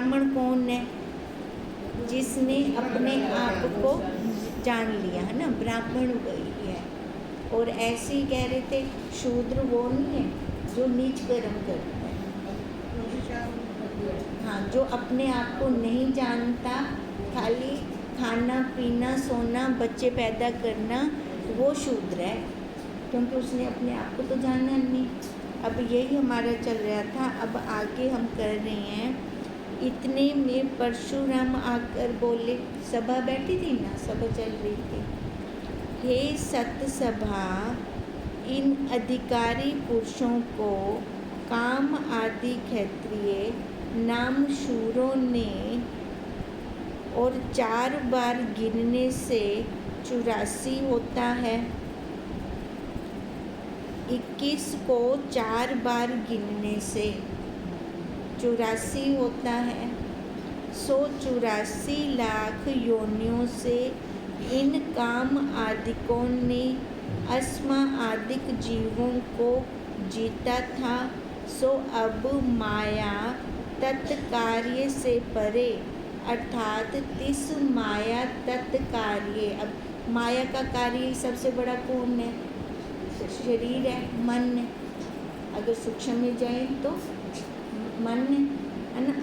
ब्राह्मण कौन है? जिसने अपने आप को जान लिया, है ना, ब्राह्मण वही है। और ऐसे ही कह रहे थे शूद्र वो नहीं है जो नीच कर्म करता है, हाँ, जो अपने आप को नहीं जानता, खाली खाना पीना सोना बच्चे पैदा करना, वो शूद्र है, क्योंकि उसने अपने आप को तो जाना नहीं। अब यही हमारा चल रहा था। अब आगे हम कर रहे हैं। इतने में परशुराम आकर बोले, सभा बैठी थी ना, सभा चल रही थी, हे सतसभा, इन अधिकारी पुरुषों को काम आदि क्षत्रिय नाम शूरों ने और 4 बार गिनने से 84 होता है। 21 को 4 बार गिनने से 84 होता है। 184 लाख योनियों से इन काम आदिकों ने अस्मा आदिक जीवों को जीता था। सो अब माया तत्कार्य से परे, अर्थात तिस माया तत्कार्य। अब माया का कार्य सबसे बड़ा कौन है? शरीर है, मन है। अगर सूक्ष्म में जाए तो मन है ना,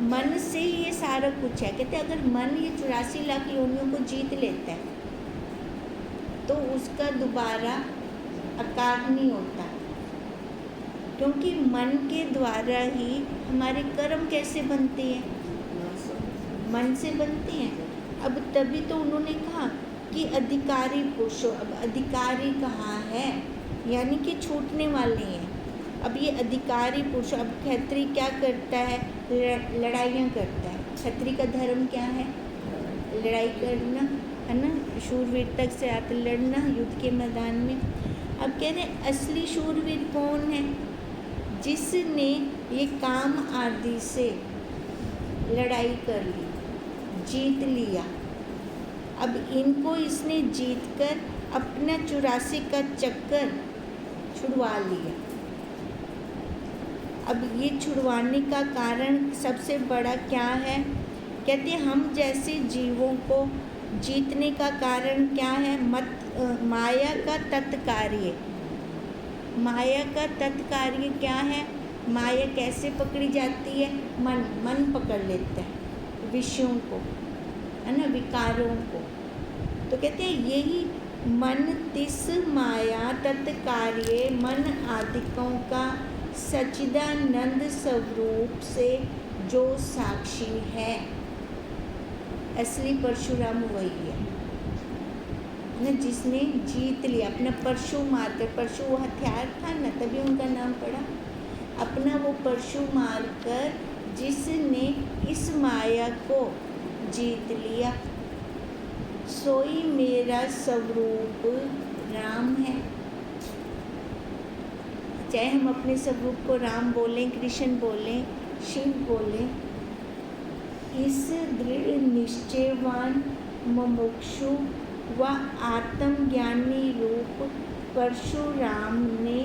मन से ही ये सारा कुछ है। कहते अगर मन ये 84 लाख योनियों को जीत लेता है तो उसका दोबारा आकार नहीं होता, क्योंकि मन के द्वारा ही हमारे कर्म कैसे बनते हैं? मन से बनते हैं। अब तभी तो उन्होंने कहा कि अधिकारी पुरुषों। अब अधिकारी कहाँ है? यानी कि छूटने वाले हैं। अब ये अधिकारी पुरुष, अब क्षत्रिय क्या करता है? लड़ाइयाँ करता है। क्षत्रिय का धर्म क्या है? लड़ाई करना, है ना, शूरवीर से आता, लड़ना युद्ध के मैदान में। अब कह रहे असली शूरवीर कौन है? जिसने ये काम आदि से लड़ाई कर ली, जीत लिया। अब इनको इसने जीतकर अपना 84 का चक्कर छुड़वा लिया। अब ये छुड़वाने का कारण सबसे बड़ा क्या है? कहते हैं हम जैसे जीवों को जीतने का कारण क्या है? माया का तत्कार्य। माया का तत्कार्य क्या है? माया कैसे पकड़ी जाती है? मन पकड़ लेता है विषयों को, है ना, विकारों को। तो कहते हैं यही मन तिस माया तत्कार्य मन आदिकों का सच्चिदानंद स्वरूप से जो साक्षी है। असली परशुराम वही है ना, जिसने जीत लिया अपना परशु मारकर। परशु वो हथियार था ना, तभी उनका नाम पड़ा। अपना वो परशु मारकर जिसने इस माया को जीत लिया, सोई मेरा स्वरूप राम है। चाहे हम अपने स्वरूप को राम बोलें, कृष्ण बोलें, शिव बोलें, इस दृढ़ निश्चयवान मुमुक्षु व आत्मज्ञानी रूप परशुराम ने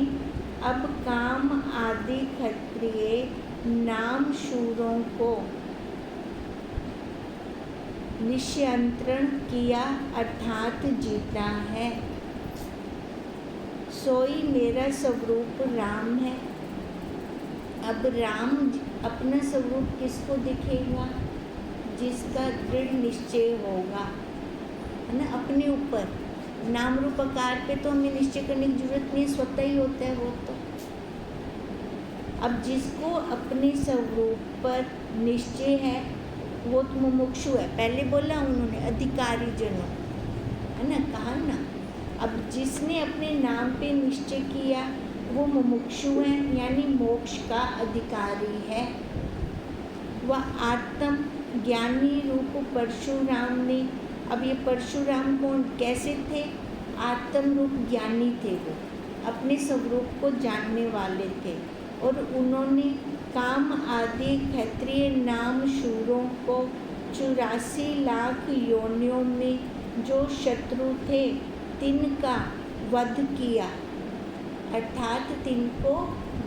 अब काम आदि क्षत्रिय नाम शूरों को नियंत्रण किया, अर्थात जीता है। सोई मेरा स्वरूप राम है। अब राम अपना स्वरूप किसको दिखेगा? जिसका दृढ़ निश्चय होगा, है ना, अपने ऊपर। नाम रूप आकार पे तो हमें निश्चय करने की जरूरत नहीं, स्वतः ही होता है वो तो। अब जिसको अपने स्वरूप पर निश्चय है वो तो मुमुक्षु है। पहले बोला उन्होंने अधिकारी जनों, है ना, कहा ना। अब जिसने अपने नाम पे निश्चय किया वो मुमुक्षु है, यानी मोक्ष का अधिकारी है। वह आत्म ज्ञानी रूप परशुराम ने, अब ये परशुराम कौन कैसे थे? आत्म रूप ज्ञानी थे, वो अपने स्वरूप को जानने वाले थे। और उन्होंने काम आदि क्षत्रिय नाम शूरों को 84 लाख योनियों में जो शत्रु थे तिनका वध किया, अर्थात तिनको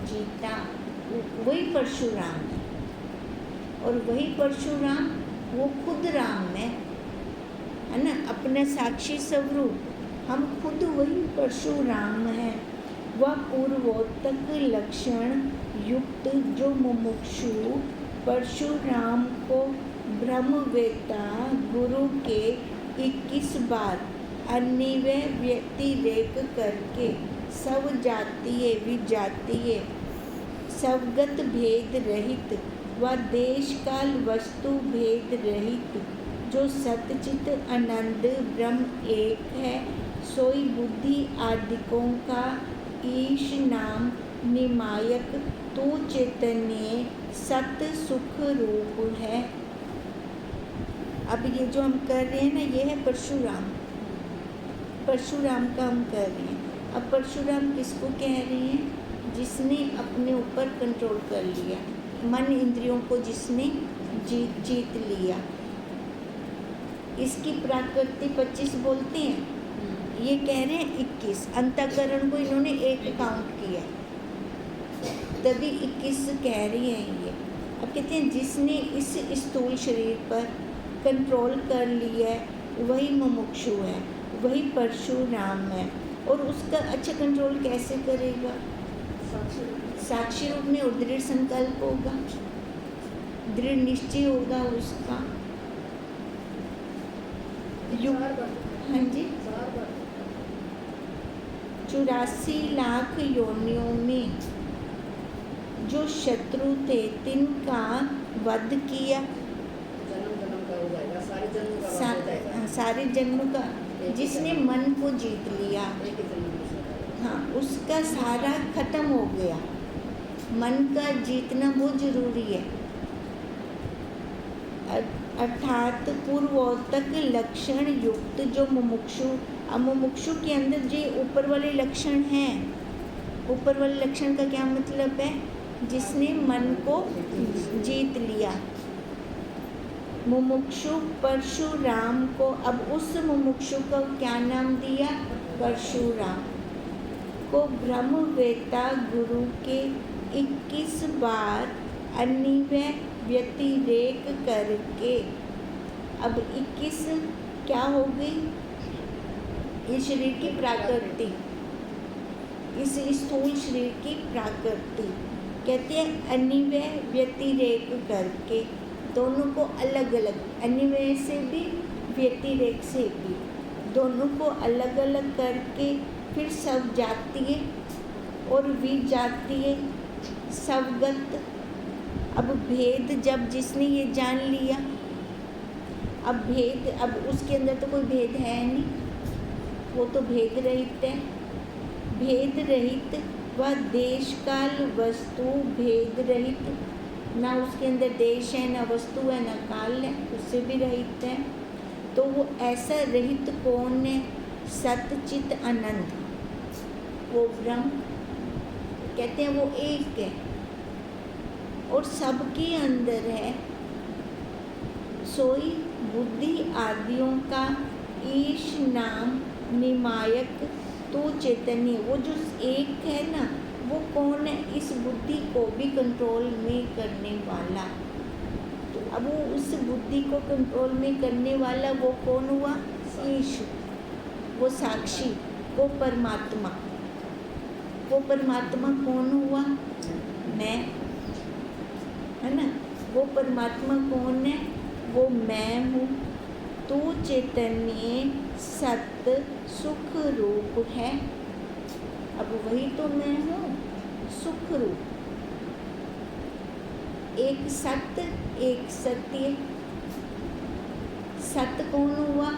जीता। वही परशुराम है। और वही परशुराम वो खुद राम है ना, अपना साक्षी स्वरूप। हम खुद वही परशुराम हैं। वह पूर्वोत्तक लक्षण युक्त जो मुमुक्षु परशुराम को ब्रह्मवेत्ता गुरु के 21 बार अन्वय व्यतिरेक करके सब जातीय विजातीय स्वगत भेद रहित व देश काल वस्तु भेद रहित जो सतचित आनंद ब्रह्म एक है, सोई बुद्धि आदिकों का ईश नाम निमायक तो चैतन्य सत सुख रूप है। अब ये जो हम कर रहे हैं ना, ये है परशुराम। परशुराम का हम कर रहे हैं। अब परशुराम किसको कह रहे हैं? जिसने अपने ऊपर कंट्रोल कर लिया, मन इंद्रियों को जिसने जीत लिया। इसकी प्राकृति 25 बोलते हैं, ये कह रहे हैं 21। अंतःकरण को इन्होंने एक काउंट किया, तभी 21 कह रही हैं ये। अब कहते हैं जिसने इस स्थूल शरीर पर कंट्रोल कर लिया है वही मुमुक्षु है, वही परशुराम है। और उसका अच्छा कंट्रोल कैसे करेगा? साक्षी रूप में और दृढ़ संकल्प होगा, दृढ़ निश्चय होगा उसका। हाँ जी, 84 लाख योनियों में जो शत्रु थे तिनका वध किया। सारे जन्म का जिसने मन को जीत लिया, हाँ, उसका सारा खत्म हो गया। मन का जीतना बहुत जरूरी है। अर्थात पूर्वोत्तक लक्षण युक्त जो मुमुक्षु, अब मुमुक्षु के अंदर जो ऊपर वाले लक्षण हैं, ऊपर वाले लक्षण का क्या मतलब है? जिसने मन को जीत लिया। मुमुक्षु परशुराम को, अब उस मुमुक्षु को क्या नाम दिया? परशुराम को ब्रह्मवेत्ता गुरु के 21 बार अन्वय व्यतिरेक करके। अब 21 क्या हो गई? इस शरीर की प्राकृति, इस स्थूल शरीर की प्राकृति। कहते हैं अन्वय व्यतिरेक करके, दोनों को अलग अलग, अन्वय से भी व्यतिरेक से भी, दोनों को अलग अलग करके फिर सब जातीय और विजातीय स्वगत। अब भेद जब जिसने ये जान लिया, अब भेद, अब उसके अंदर तो कोई भेद है नहीं, वो तो भेद रहित है। भेद रहित व देश काल वस्तु भेद रहित, ना उसके अंदर देश है, ना वस्तु है, ना काल है, उससे भी रहित है। तो वो ऐसा रहित कौन है? सतचित आनंद, वो ब्रह्म। कहते हैं वो एक है और सबके अंदर है। सोई बुद्धि आदियों का ईश नाम निमायक तो चैतन्य, वो जो एक है ना, वो कौन है? इस बुद्धि को भी कंट्रोल में करने वाला। तो अब वो उस बुद्धि को कंट्रोल में करने वाला वो कौन हुआ? ईश, वो साक्षी, वो परमात्मा। वो परमात्मा कौन हुआ? मैं, है ना। वो परमात्मा कौन है? वो मैं हूँ। तो चैतन्य सत सुख रूप है। अब वही तो मैं हूँ, सुख रूप। एक सत्य, एक सत्य। सत्य कौन हुआ?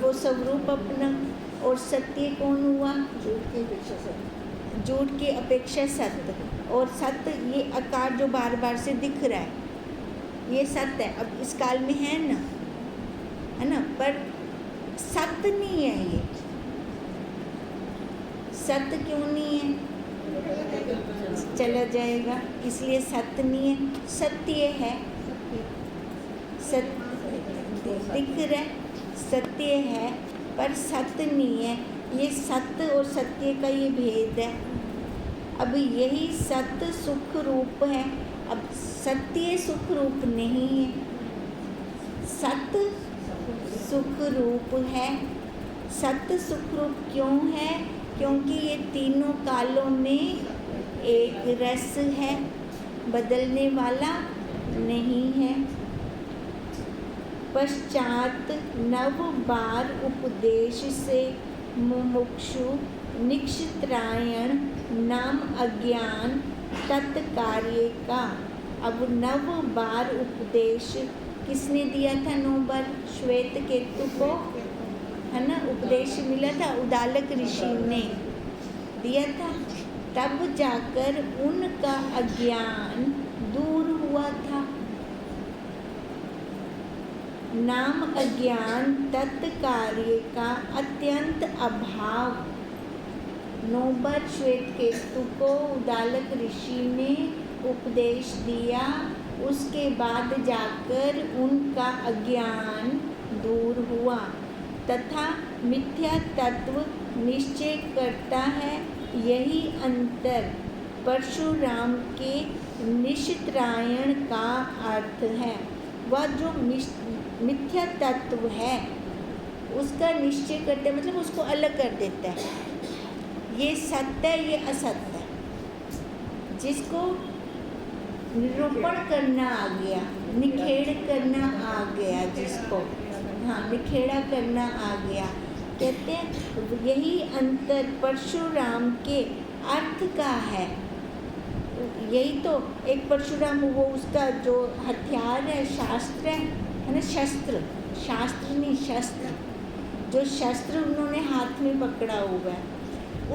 वो स्वरूप अपना। और सत्य कौन हुआ? झूठ की अपेक्षा सत्य। और सत्य ये आकार जो बार बार से दिख रहा है, ये सत्य है। अब इस काल में है ना, है ना, पर सत्य नहीं है। ये सत्य क्यों नहीं है? चला जाएगा, इसलिए सत्य नहीं है। सत्य है, सत्य दिख रहा है, सत्य है, पर सत्य नहीं है। ये सत्य और सत्य का ये भेद है। अब यही सत्य सुख रूप है, अब सत्य सुख रूप नहीं है, सत सुख रूप है। सत सुख रूप क्यों है? क्योंकि ये तीनों कालों में एक रस है, बदलने वाला नहीं है। पश्चात नव बार उपदेश से मुमुक्षु निक्षत्रायण नाम अज्ञान तत्कार्य का। अब नव बार उपदेश किसने दिया था? 9 बार श्वेत केतु को, है ना, उपदेश मिला था, उदालक ऋषि ने दिया था। तब जाकर उनका अज्ञान दूर हुआ था। नाम अज्ञान तत्कार्य का अत्यंत अभाव। 9 बार श्वेत केतु को उदालक ऋषि ने उपदेश दिया, उसके बाद जाकर उनका अज्ञान दूर हुआ तथा मिथ्या तत्व निश्चय करता है। यही अंतर परशुराम के निश्चित्रायण का अर्थ है। वह जो मिथ्या तत्व है उसका निश्चय करते, मतलब उसको अलग कर देता है। ये सत्य है, ये असत्य है। जिसको निरूपण करना आ गया, निखेड़ करना आ गया, जिसको हाँ निखेड़ा करना आ गया, कहते हैं यही अंतर परशुराम के अर्थ का है। यही तो एक परशुराम, वो उसका जो हथियार है शास्त्र है ना, शस्त्र, शास्त्र नहीं शस्त्र, जो शस्त्र उन्होंने हाथ में पकड़ा हुआ है,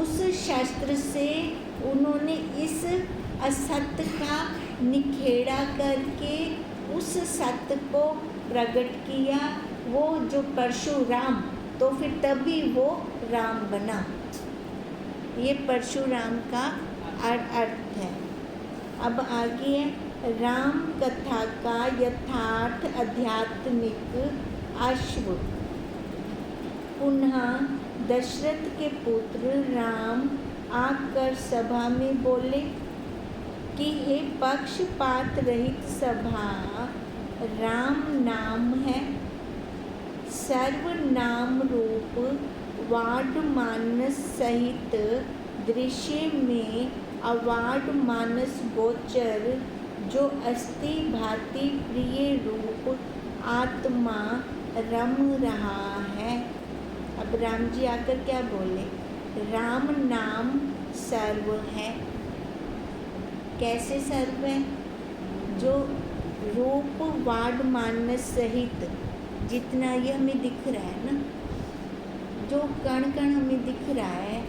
उस शस्त्र से उन्होंने इस असत्य का निखेड़ा करके उस सत्य को प्रकट किया। वो जो परशुराम, तो फिर तभी वो राम बना। ये परशुराम का अर्थ है। अब आगे राम कथा का यथार्थ आध्यात्मिक अश्व। पुनः दशरथ के पुत्र राम आकर सभा में बोले कि हे पक्षपात रहित सभा, राम नाम है, सर्वनाम रूप वाड मानस सहित दृश्य में अवाड मानस गोचर जो अस्ति भांति प्रिय रूप आत्मा रम रहा है। अब राम जी आकर क्या बोले? राम नाम सर्व है। कैसे सर्व है? जो रूप वाड मानस सहित जितना ये हमें दिख रहा है ना, जो कण कण हमें दिख रहा है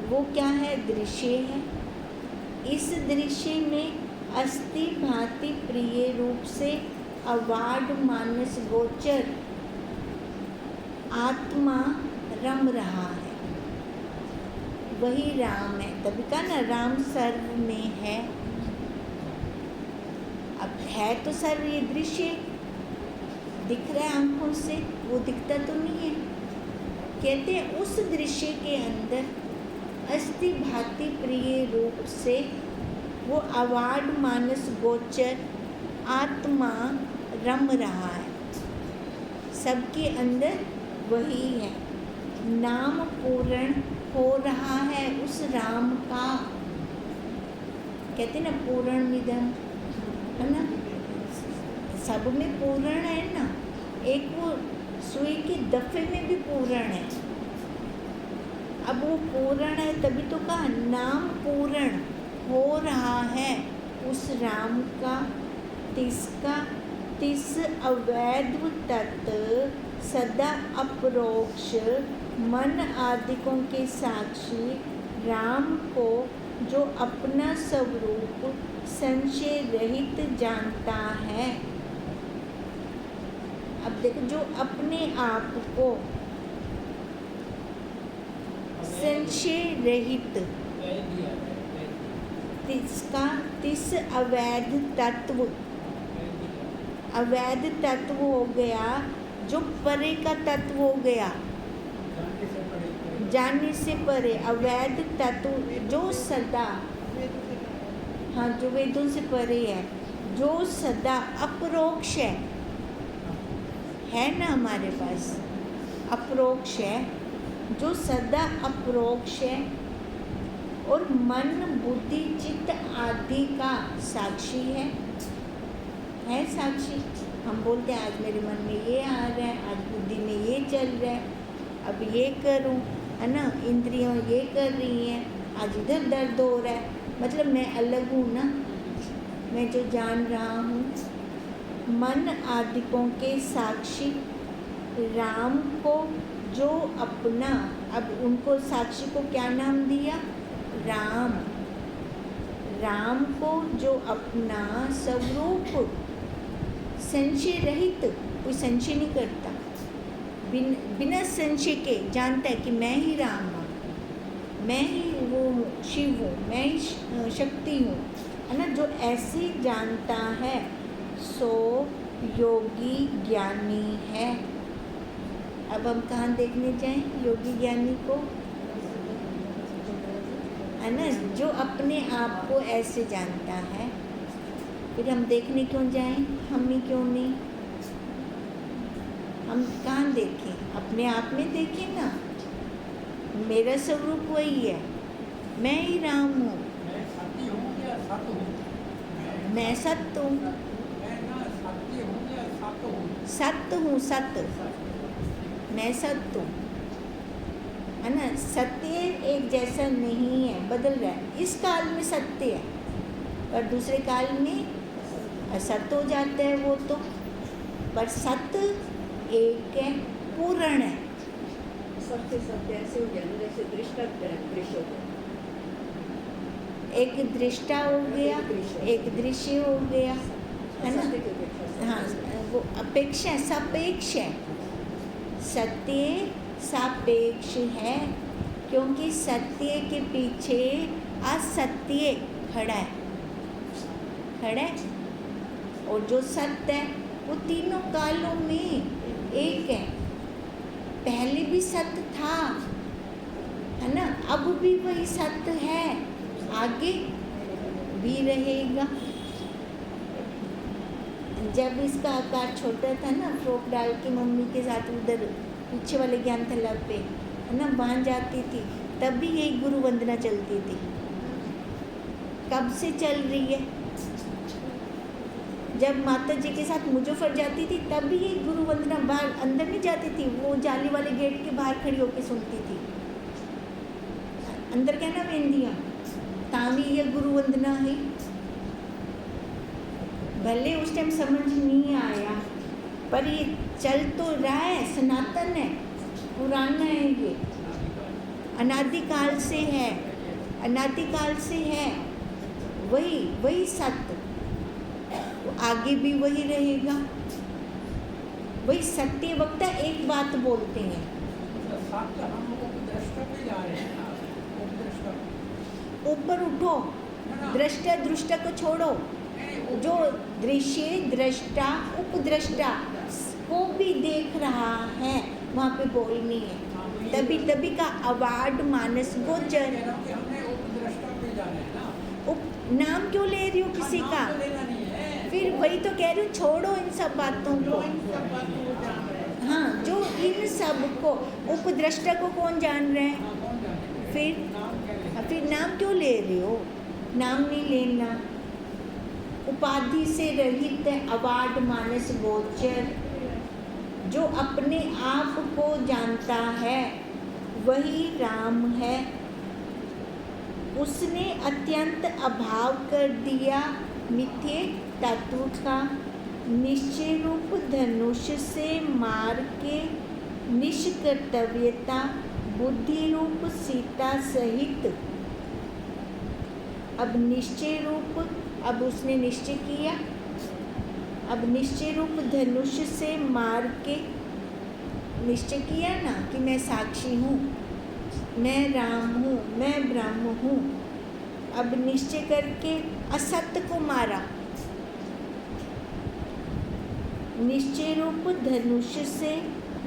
वो क्या है? दृश्य है। इस दृश्य में अस्ति भांति प्रिय रूप से अवाड मानस गोचर आत्मा रम रहा है, वही राम है। तभी कहा ना राम सर्व में है। अब है तो सर्व, ये दृश्य दिख रहा है आंखों से, वो दिखता तो नहीं है। कहते हैं उस दृश्य के अंदर अस्ति भांति प्रिय रूप से वो अवाड मानस गोचर आत्मा रम रहा है। सबके अंदर वही है। नाम पूर्ण हो रहा है उस राम का। कहते ना पूर्ण निधन, है ना, सब में पूर्ण है ना। एक वो सुई के दफे में भी पूर्ण है। अब वो पूर्ण है तभी तो कहा नाम पूर्ण हो रहा है उस राम का। तिस अवैध तत्व सदा अपरोक्ष मन आदिकों के साक्षी राम को जो अपना स्वरूप संशय रहित जानता है। अब देखो, जो अपने आप को संशय रहित, तिस अवैध तत्व, अवैध तत्व हो गया जो परे का तत्व हो गया, जानने से परे। अवैध तत्व जो सदा, हाँ, जो वेदों से परे है, जो सदा अपरोक्ष है ना हमारे पास, अपरोक्ष है, जो सदा अपरोक्ष और मन बुद्धि चित्त आदि का साक्षी है साक्षी। हम बोलते हैं आज मेरे मन में ये आ रहा है, आज बुद्धि में ये चल रहा है, अब ये करूं, है ना, इंद्रियों ये कर रही हैं, आज इधर दर्द हो रहा है, मतलब मैं अलग हूँ ना, मैं जो जान रहा हूँ। मन आदिकों के साक्षी राम को जो अपना, अब उनको साक्षी को क्या नाम दिया? राम। राम को जो अपना स्वरूप संशय रहित, कोई संशय नहीं करता, बिना संशय के जानता है कि मैं ही राम हूँ, मैं ही वो शिव हूँ, मैं ही शक्ति हूँ, है ना। जो ऐसे जानता है सो योगी ज्ञानी है। अब हम कहाँ देखने जाएं योगी ज्ञानी को? है ना, जो अपने आप को ऐसे जानता है। फिर हम देखने क्यों जाएं? हम ही क्यों नहीं? हम कहाँ देखें? अपने आप में देखें ना। मेरा स्वरूप वही है, मैं ही राम हूँ। मैं सत्य हूँ या सत हूँ? मैं सत्य हूँ। मैं ना सत्य हूँ या सत हूँ? सत्य हूँ, सत्य। मैं सत्य हूँ, है ना। सत्य एक जैसा नहीं है, बदल रहा है। इस काल में सत्य है पर दूसरे काल में असत्य हो जाता है वो तो, पर सत्य एक है, पूर्ण है। सत्य सत्य ऐसे हो गया ना जैसे दृष्टा दृश्य हो, एक दृष्टा हो गया, एक दृश्य हो गया, है ना। सत्य की अपेक्षा हाँ, वो अपेक्षा सापेक्ष है। सत्य सापेक्ष है क्योंकि सत्य के पीछे असत्य खड़ा है, और जो सत्य है वो तीनों कालों में एक है। पहले भी सत्य था, है ना, अब भी वही सत्य है, आगे भी रहेगा। जब इसका आकार छोटा था ना, फ्रॉक डाल के मम्मी के साथ उधर पीछे वाले ज्ञान तालाब पे, है ना, वहाँ जाती थी, तब भी यही गुरु वंदना चलती थी। कब से चल रही है? जब माता जी के साथ मुजफ्फर जाती थी तब भी यही गुरु वंदना, बाहर अंदर नहीं जाती थी, वो जाली वाले गेट के बाहर खड़ी होकर सुनती थी। अंदर क्या ना वेंदिया तावी ये गुरु वंदना है। भले उस टाइम समझ नहीं आया पर ये चल तो रहा है, सनातन है, पुराना है, ये अनादिकाल से है, अनादिकाल से है, वही सत्य, तो आगे भी वही रहेगा। वही सत्य वक्ता एक बात बोलते हैं। सत्य हम उपद्रष्टा पे जा रहे हैं ना, उपद्रष्टा। ऊपर उठो, दृष्टा दृष्टा को छोड़ो। जो दृश्य दृष्टा उपद्रष्टा को भी देख रहा है वहाँ पे बोलनी है, तभी तभी का अवार्ड मानस गोचर। हमने उपद्रष्टा पे जा रहे हैं ना। नाम क्यों ले रही हो किसी का? फिर वही तो कह रही हूँ, छोड़ो इन सब बातों को। हाँ, जो इन सब को, उपद्रष्टा को कौन जान रहे हैं? फिर नाम क्यों ले रही हो? नाम नहीं लेना। उपाधि से रहित अवार्ड मानस गोचर, जो अपने आप को जानता है वही राम है। उसने अत्यंत अभाव कर दिया मिथ्ये तत्व का, निश्चय रूप धनुष से मार के निष्कर्तव्यता बुद्धि रूप सीता सहित। अब निश्चय रूप, अब उसने निश्चय किया, अब निश्चय रूप धनुष से मार के निश्चय किया ना कि मैं साक्षी हूँ, मैं राम हूँ, मैं ब्रह्म हूँ। अब निश्चय करके असत्य को मारा, निश्चय रूप धनुष से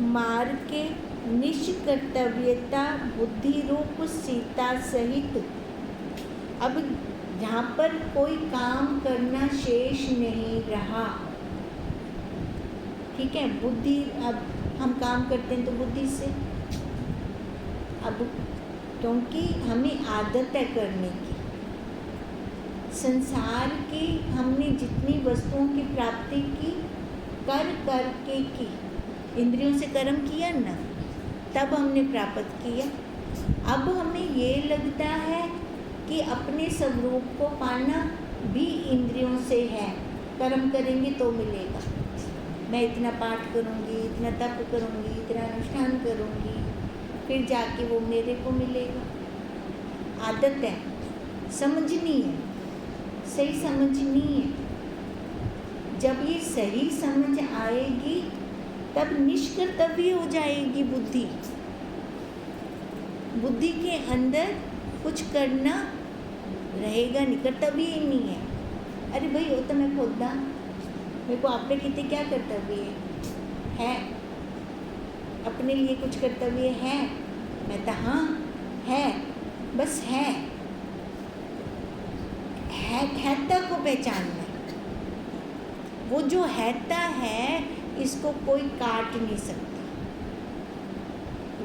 मार के निष्कर्तव्यता बुद्धि रूप सीता सहित। अब जहाँ पर कोई काम करना शेष नहीं रहा। ठीक है, बुद्धि, अब हम काम करते हैं तो बुद्धि से, अब क्योंकि हमें आदत है करने की। संसार की हमने जितनी वस्तुओं की प्राप्ति की कर करके की, इंद्रियों से कर्म किया ना, तब हमने प्राप्त किया। अब हमें ये लगता है कि अपने स्वरूप को पाना भी इंद्रियों से है, कर्म करेंगे तो मिलेगा। मैं इतना पाठ करूँगी, इतना तप करूँगी, इतना अनुष्ठान करूँगी, फिर जाके वो मेरे को मिलेगा। आदत है, समझनी है, सही समझनी है। जब ये सही समझ आएगी तब निष्कर्तव्य हो जाएगी बुद्धि। बुद्धि के अंदर कुछ करना रहेगा नहीं, कर्तव्य ही नहीं है। अरे भाई, वो तो मैं खुदा, मेरे को आप पे कितने क्या कर्तव्य है? अपने लिए कुछ कर्तव्य है? मैं तो हाँ है, बस है तक को पहचानना। वो जो हैता है, इसको कोई काट नहीं सकता,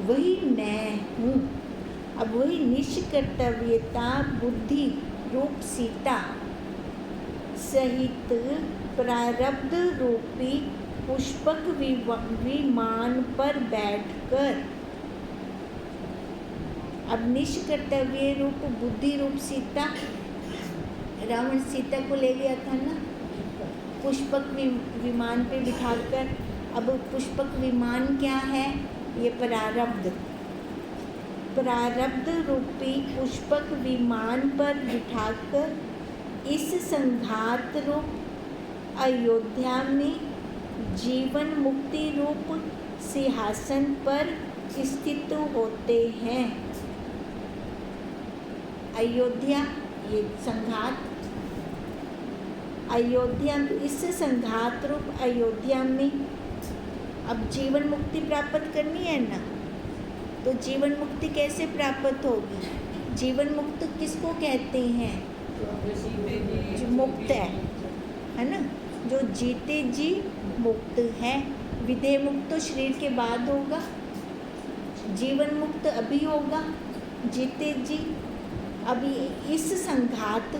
वही मैं हूँ। अब वही निष्कर्तव्यता बुद्धि रूप सीता सहित प्रारब्ध रूपी पुष्पक विमान पर बैठकर, अब निष्कर्तव्य रूप बुद्धि रूप सीता, रावण सीता को ले गया था ना पुष्पक विमान पे बिठाकर। अब पुष्पक विमान क्या है? ये प्रारब्ध रूपी पुष्पक विमान पर बिठाकर इस संघात रूप अयोध्या में जीवन मुक्ति रूप सिंहासन पर स्थित होते हैं। अयोध्या, ये संघात, अयोध्या, इस संघात रूप अयोध्या में अब जीवन मुक्ति प्राप्त करनी है ना, तो जीवन मुक्ति कैसे प्राप्त होगी? जीवन मुक्त किसको कहते हैं? जो मुक्त है ना, जो जीते जी मुक्त है। विदेह मुक्त तो शरीर के बाद होगा, जीवन मुक्त अभी होगा, जीते जी। अभी इस संघात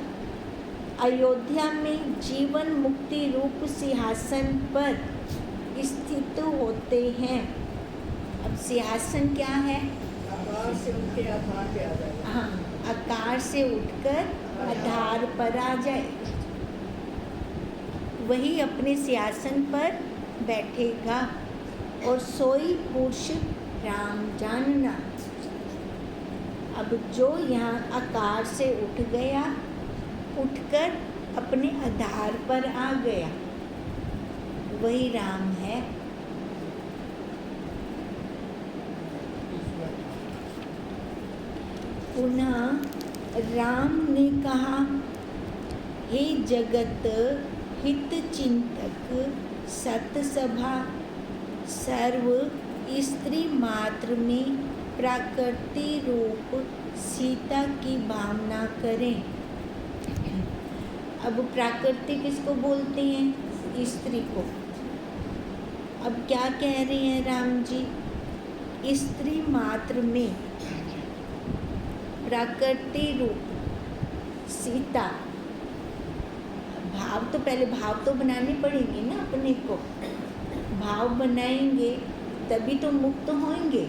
अयोध्या में जीवन मुक्ति रूप सिंहासन पर स्थित होते हैं। अब सिंहासन क्या है? आकार से उनके आधार पे आ जाएगा। हाँ, आकार से उठकर आधार पर आ जाए, वही अपने सिंहासन पर बैठेगा। और सोई पुरुष राम जानना। अब जो यहाँ आकार से उठ गया, उठकर अपने आधार पर आ गया, वही राम है। पुनः राम ने कहा, हे जगत हित चिंतक सतसभा, सर्व स्त्री मात्र में प्राकृति रूप सीता की भावना करें। अब प्राकृति किसको बोलते हैं? स्त्री को। अब क्या कह रहे हैं राम जी? स्त्री मात्र में प्राकृति रूप सीता। भाव तो पहले भाव तो बनाने पड़ेंगे ना अपने को, भाव बनाएंगे तभी तो मुक्त होंगे।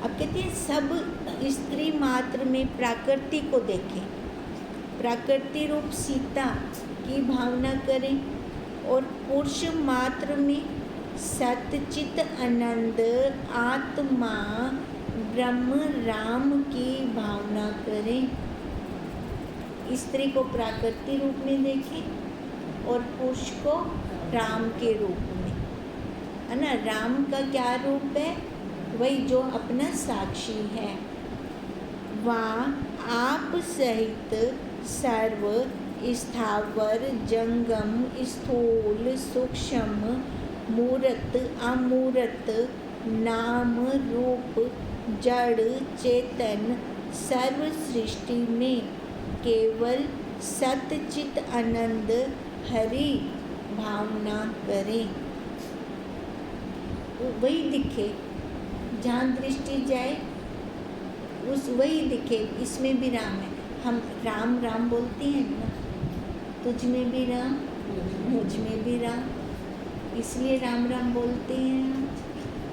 अब कहते हैं सब स्त्री मात्र में प्राकृति को देखें, प्राकृति रूप सीता की भावना करें, और पुरुष मात्र में सतचित आनंद आत्मा ब्रह्म राम की भावना करें। स्त्री को प्राकृतिक रूप में देखें और पुरुष को राम के रूप में, है ना। राम का क्या रूप है? वही जो अपना साक्षी है। वहाँ आप सहित सर्व स्थावर जंगम स्थूल सूक्ष्म मूर्त अमूर्त नाम रूप जड़ चेतन सर्व सृष्टि में केवल सत चित आनंद हरि भावना करें। वही दिखे, जहाँ दृष्टि जाए उस वही दिखे। इसमें भी राम है। हम राम राम बोलते हैं ना, तुझ में भी राम, मुझ में भी राम, इसलिए राम राम बोलते हैं।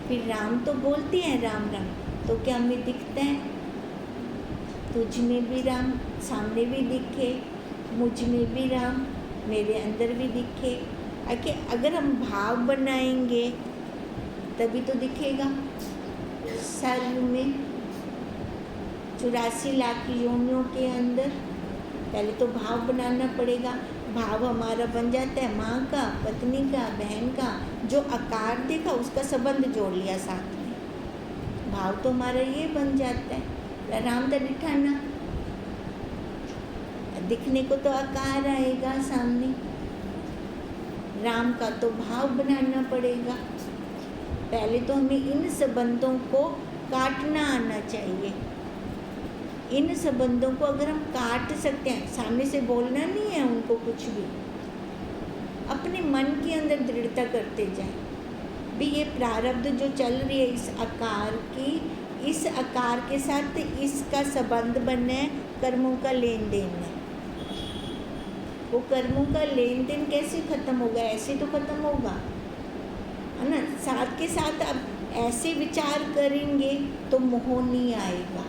फिर राम तो बोलते हैं राम राम, तो क्या हमें दिखता है? तुझ में भी राम सामने भी दिखे, मुझ में भी राम मेरे अंदर भी दिखे। अगर हम भाव बनाएंगे तभी तो दिखेगा। सर्व में 84 लाख योनियों के अंदर पहले तो भाव बनाना पड़ेगा। भाव हमारा बन जाता है माँ का, पत्नी का, बहन का। जो आकार देखा उसका संबंध जोड़ लिया साथ में, भाव तो हमारा ये बन जाता है। राम तो दिखा ना, दिखने को तो आकार आएगा सामने। राम का तो भाव बनाना पड़ेगा। पहले तो हमें इन संबंधों को काटना आना चाहिए। इन संबंधों को अगर हम काट सकते हैं, सामने से बोलना नहीं है उनको कुछ भी, अपने मन के अंदर दृढ़ता करते जाएं। भी ये प्रारब्ध जो चल रही है इस आकार की, इस आकार के साथ इसका संबंध बनना है, कर्मों का लेन देन है। वो कर्मों का लेन देन कैसे खत्म होगा? ऐसे तो खत्म होगा, है ना। साथ के साथ अब ऐसे विचार करेंगे तो मोह नहीं आएगा।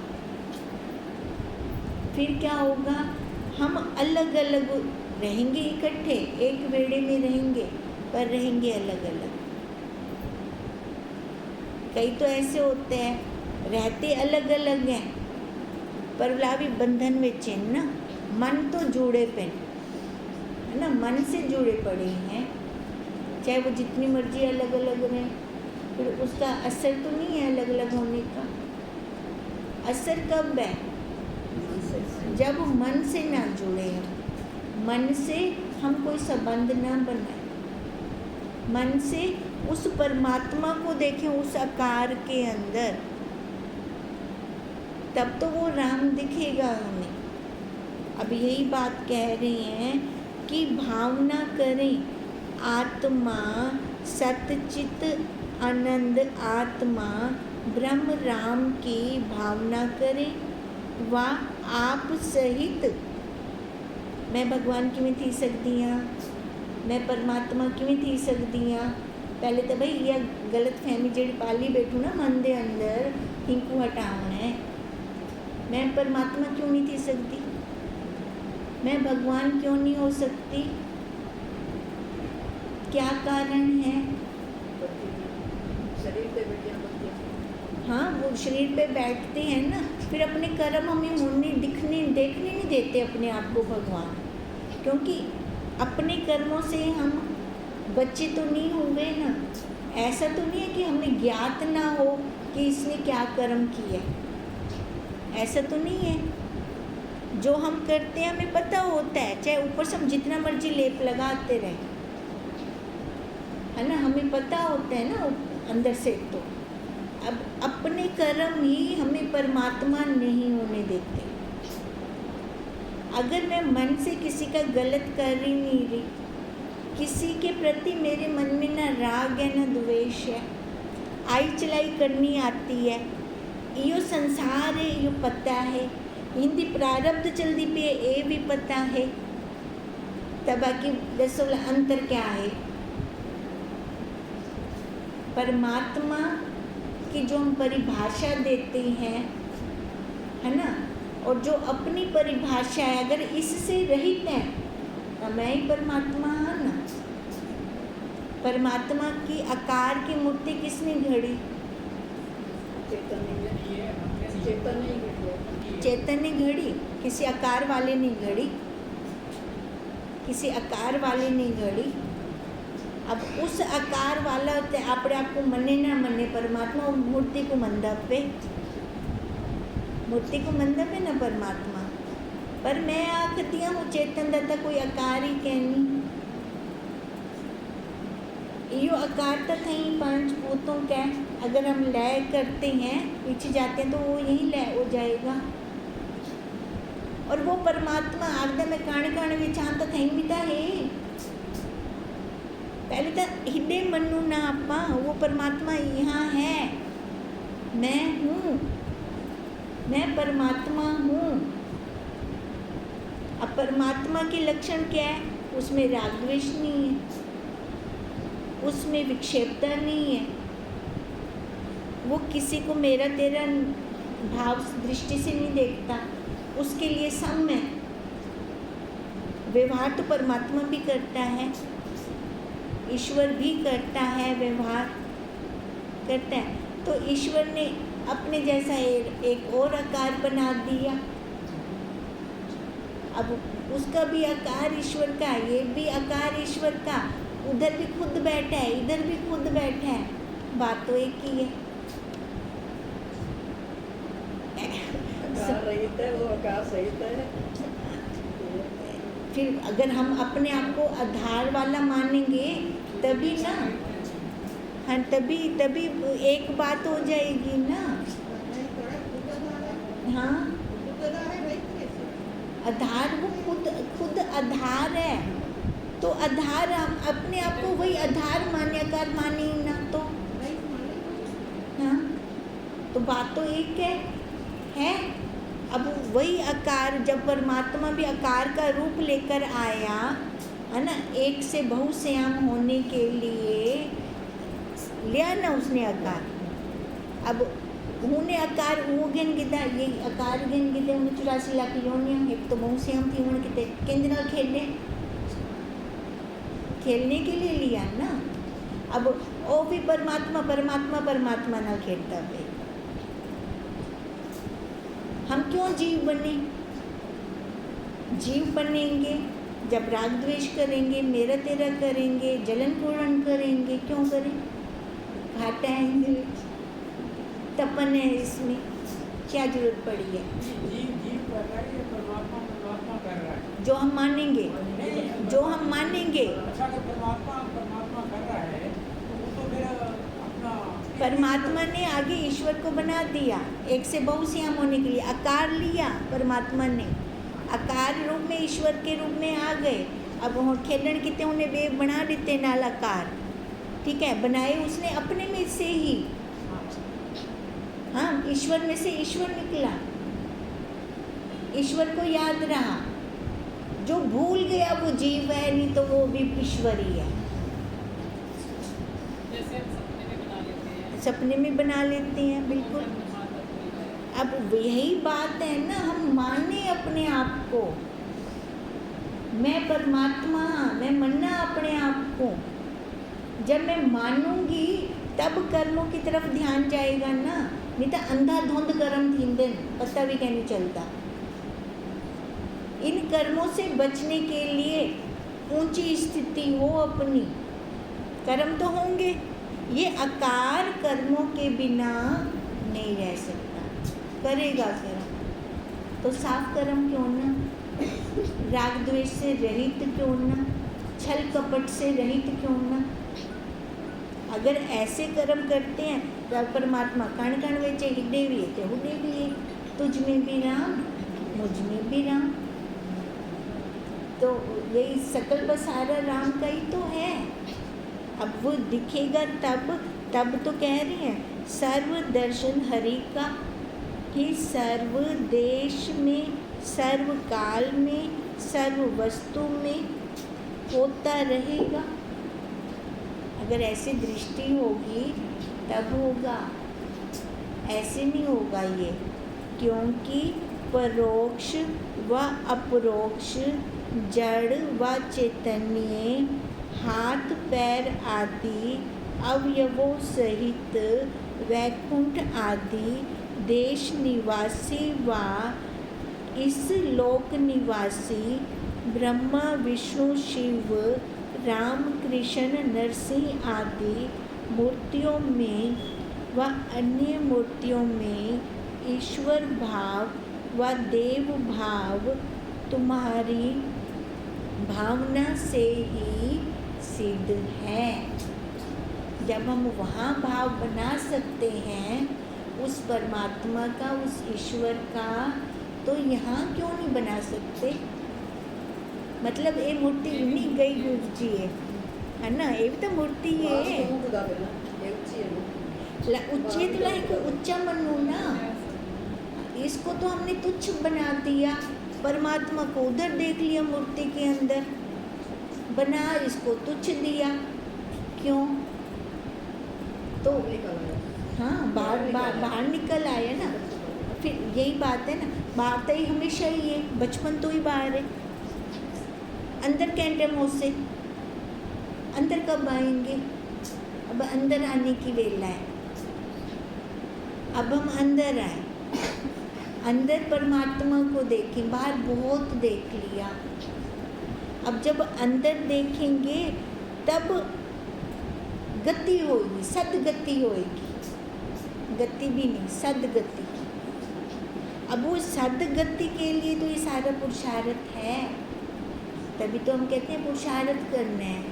फिर क्या होगा? हम अलग अलग रहेंगे, इकट्ठे एक बेड़े में रहेंगे, पर रहेंगे अलग अलग। कई तो ऐसे होते हैं रहते अलग अलग हैं, पर भी बंधन में चिन्ह ना, मन तो जुड़े पे है ना, मन से जुड़े पड़े हैं। चाहे वो जितनी मर्जी अलग अलग रहें, फिर उसका असर तो नहीं है अलग अलग होने का। असर कब है? जब मन से ना जुड़े हम, मन से हम कोई संबंध ना बनाए, मन से उस परमात्मा को देखें उस आकार के अंदर, तब तो वो राम दिखेगा हमें। अब यही बात कह रही हैं कि भावना करें, आत्मा सतचित आनंद आत्मा ब्रह्म राम की भावना करें। वा आप सहित मैं भगवान किवें थी सकती हाँ, मैं परमात्मा किवें थी सकती हाँ। पहले तो भाई यह गलत फहमी जी पाली बैठू ना मन के अंदर, हिंकू हटाना है। मैं परमात्मा क्यों नहीं थी सकती? मैं भगवान क्यों नहीं हो सकती? क्या कारण है? शरीर पे बैठिया बनती है। हाँ, वो शरीर पे बैठते हैं ना, फिर अपने कर्म हमें देखने नहीं देते अपने आप को भगवान, क्योंकि अपने कर्मों से हम बच्चे तो नहीं हो गए ना। ऐसा तो नहीं है कि हमें ज्ञात ना हो कि इसने क्या कर्म किया, ऐसा तो नहीं है। जो हम करते हैं हमें पता होता है, चाहे ऊपर से हम जितना मर्जी लेप लगाते रहें, है ना, हमें पता होता है ना अंदर से। तो अब अपने कर्म ही हमें परमात्मा नहीं होने देते। अगर मैं मन से किसी का गलत कर ही नहीं रही, किसी के प्रति मेरे मन में ना राग है ना द्वेष है, आई चलाई करनी आती है, यो संसार है यो पता है, हिंदी प्रारब्ध चलती पे ये भी पता है, तब बाकी दसों अंतर क्या है? परमात्मा की जो हम परिभाषा देते हैं, है ना, और जो अपनी परिभाषा है, अगर इससे रहित है तो मैं ही परमात्मा हूँ ना। परमात्मा की आकार की मूर्ति किसने घड़ी? चेतन नहीं घड़ी। चेतन ने घड़ी, किसी आकार वाले ने घड़ी, किसी आकार वाले ने घड़ी। अब उस आकार वाला अपने आप को मने ना मने, परमात्मा मूर्ति को मंडप पे, मूर्ति को मंडप है ना परमात्मा। पर मैं आखती हूँ चेतन दत्ता कोई आकार ही कहनी, यो आकार तो थी पांच भूतों का। अगर हम लय करते हैं, पीछे जाते हैं तो वो यही लय हो जाएगा। और वो परमात्मा आगदा में काण काण विचार तो थई भी है। पहले तो हृदय मनु ना आपा, वो परमात्मा यहाँ है। मैं हूँ, मैं परमात्मा हूँ। अब परमात्मा के लक्षण क्या है? उसमें राग द्वेष नहीं है, उसमें विक्षेपता नहीं है, वो किसी को मेरा तेरा भाव दृष्टि से नहीं देखता, उसके लिए सम है। व्यवहार तो परमात्मा भी करता है, ईश्वर भी करता है, व्यवहार करता है। तो ईश्वर ने अपने जैसा एक और आकार बना दिया। अब उसका भी आकार ईश्वर का, ये भी आकार ईश्वर का, उधर भी खुद बैठा है, इधर भी खुद बैठा है, बात तो एक ही है। आकार रहित है, वो आकार सहित है। फिर अगर हम अपने आप को आधार वाला मानेंगे तभी ना, हाँ तभी एक बात हो जाएगी ना। हाँ आधार, वो खुद आधार है, तो आधार हम अपने आप को वही आधार माने, आकार माने ना, तो हाँ तो बात तो एक है। अब वही आकार, जब परमात्मा भी आकार का रूप लेकर आया है ना, एक से बहुश्याम होने के लिए लिया ना उसने आकार। अब उन्हें आकार वो गेन गिदा, ये आकार गेन गिदे 84 लाख योनियां, एक तो बहुश्याम थी, उन्हें कितने केंद्र खेलने के लिए लिया ना। अब वो भी परमात्मा ना खेलता भाई। हम क्यों जीव बने? जीव बनेंगे जब राग द्वेष करेंगे, मेरा तेरा करेंगे, जलन पूर्ण करेंगे। क्यों करें? घाटा है, तपन है, इसमें क्या जरूरत पड़ी है? जीव कर रहा है, परमात्मा कर रहा है। जो हम मानेंगे, जो हम मानेंगे। अच्छा, तो परमात्मा कर रहा है तो वो तो फिर अपना परमात्मा ने आगे ईश्वर को बना दिया, एक से बहुश्याम होने के लिए आकार लिया। परमात्मा ने आकार रूप में ईश्वर के रूप में आ गए। अब वो खेलन कितने उन्हें वे बना देते नाल आकार, ठीक है, बनाए उसने अपने में से ही। हाँ, ईश्वर में से ईश्वर निकला, ईश्वर को याद रहा। जो भूल गया वो जीव है, नहीं तो वो भी ईश्वर ही है। सपने में बना लेते हैं, बिल्कुल। अब यही बात है ना, हम माने अपने आप को, मैं परमात्मा, मैं मानना अपने आप को। जब मैं मानूंगी तब कर्मों की तरफ ध्यान जाएगा ना, नहीं तो अंधाधुंध कर्म थींदे, पता भी क्या नहीं चलता। इन कर्मों से बचने के लिए ऊंची स्थिति हो अपनी, कर्म तो होंगे। ये आकार कर्मों के बिना नहीं रह सकता, करेगा कर्म तो साफ कर्म क्यों ना, राग द्वेष से रहित क्यों ना, छल कपट से रहित क्यों ना। अगर ऐसे कर्म करते हैं तो परमात्मा कण कण वेचे हृदय भी है, हृदय भी है, तुझ में भी राम, मुझ में भी राम। तो यही सकल बसारा राम का ही तो है। अब वो दिखेगा तब तो कह रही हैं सर्व दर्शन हरि का, कि सर्व देश में, सर्व काल में, सर्व वस्तु में होता रहेगा। अगर ऐसी दृष्टि होगी तब होगा, ऐसे नहीं होगा ये। क्योंकि परोक्ष व अपरोक्ष, जड़ व चैतन्य, हाथ पैर आदि अवयवों सहित वैकुंठ आदि देश निवासी व इस लोक निवासी ब्रह्मा विष्णु शिव राम कृष्ण नरसिंह आदि मूर्तियों में व अन्य मूर्तियों में ईश्वर भाव व देव भाव तुम्हारी भावना से ही सिद्ध है। जब हम वहाँ भाव बना सकते हैं उस परमात्मा का, उस ईश्वर का, तो यहाँ क्यों नहीं बना सकते? मतलब ये मूर्ति नहीं गई गुरुजी है ना, ये भी तो मूर्ति है। उच्चेत लाइक उच्चा मनु ना, इसको तो हमने तुच्छ बना दिया, परमात्मा को उधर देख लिया मूर्ति के अंदर, बना इसको तुच्छ दिया। क्यों? तो हाँ, बाहर निकल आया ना। फिर यही बात है ना, बाहर तो ही हमेशा ही है, बचपन तो ही बाहर है। अंदर कैंटे मुँह से अंदर कब आएंगे? अब अंदर आने की वेला है। अब हम अंदर आए, अंदर परमात्मा को देखें। बाहर बहुत देख लिया, अब जब अंदर देखेंगे तब गति होगी, सदगति होगी। गति भी नहीं, सदगति। अब वो सदगति के लिए तो ये सारा पुरुषार्थ है, तभी तो हम कहते हैं पुरुषार्थ करना है।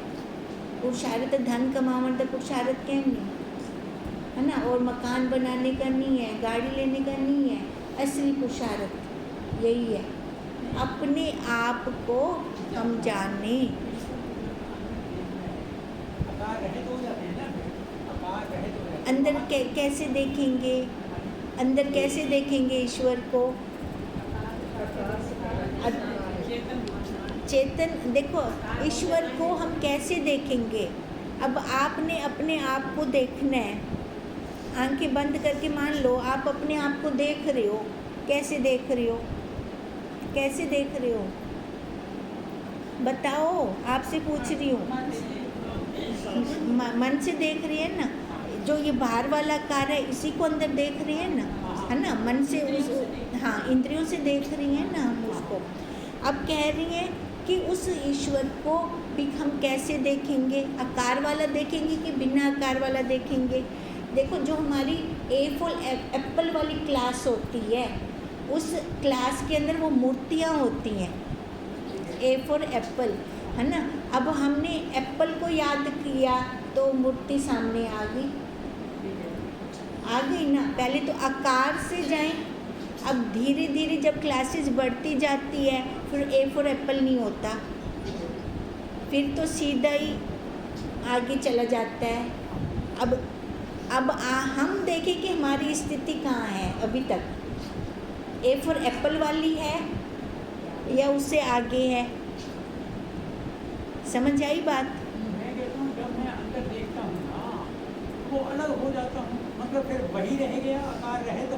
पुरुषार्थ धन कमावन तो पुरुषार्थ क्या नहीं है ना, और मकान बनाने का नहीं है, गाड़ी लेने का नहीं है। असली पुरुषार्थ यही है, अपने आप को हम जाने। अंदर कैसे देखेंगे? अंदर कैसे देखेंगे ईश्वर को? चेतन देखो, ईश्वर को हम कैसे देखेंगे? अब आपने अपने आप को देखना है, आंखें बंद करके मान लो आप अपने आप को देख रहे हो। कैसे देख रहे हो? कैसे देख रहे हो? बताओ, आपसे पूछ रही हूँ। मन से देख रही है ना, जो ये बाहर वाला कार्य है इसी को अंदर देख रही है ना, है ना। मन से उस, हाँ, इंद्रियों से देख रही है ना हम उसको। अब कह रही है कि उस ईश्वर को भी हम कैसे देखेंगे? आकार वाला देखेंगे कि बिना आकार वाला देखेंगे? देखो, जो हमारी ए फॉर एप्पल वाली क्लास होती है, उस क्लास के अंदर वो मूर्तियाँ होती हैं। ए फॉर एप्पल, है ना। अब हमने एप्पल को याद किया तो मूर्ति सामने आ गई ना। पहले तो आकार से जाएं, अब धीरे धीरे जब क्लासेस बढ़ती जाती है फिर ए फॉर एप्पल नहीं होता, फिर तो सीधा ही आगे चला जाता है। अब हम देखें कि हमारी स्थिति कहाँ है अभी तक। ए फॉर एप्पल वाली है या उससे आगे है? समझ आई बात? मैं कहता हूँ जब मैं अंदर देखता हूँ ना, वो अलग हो जाता हूँ, मतलब फिर वही रह गया, आकार रहे तो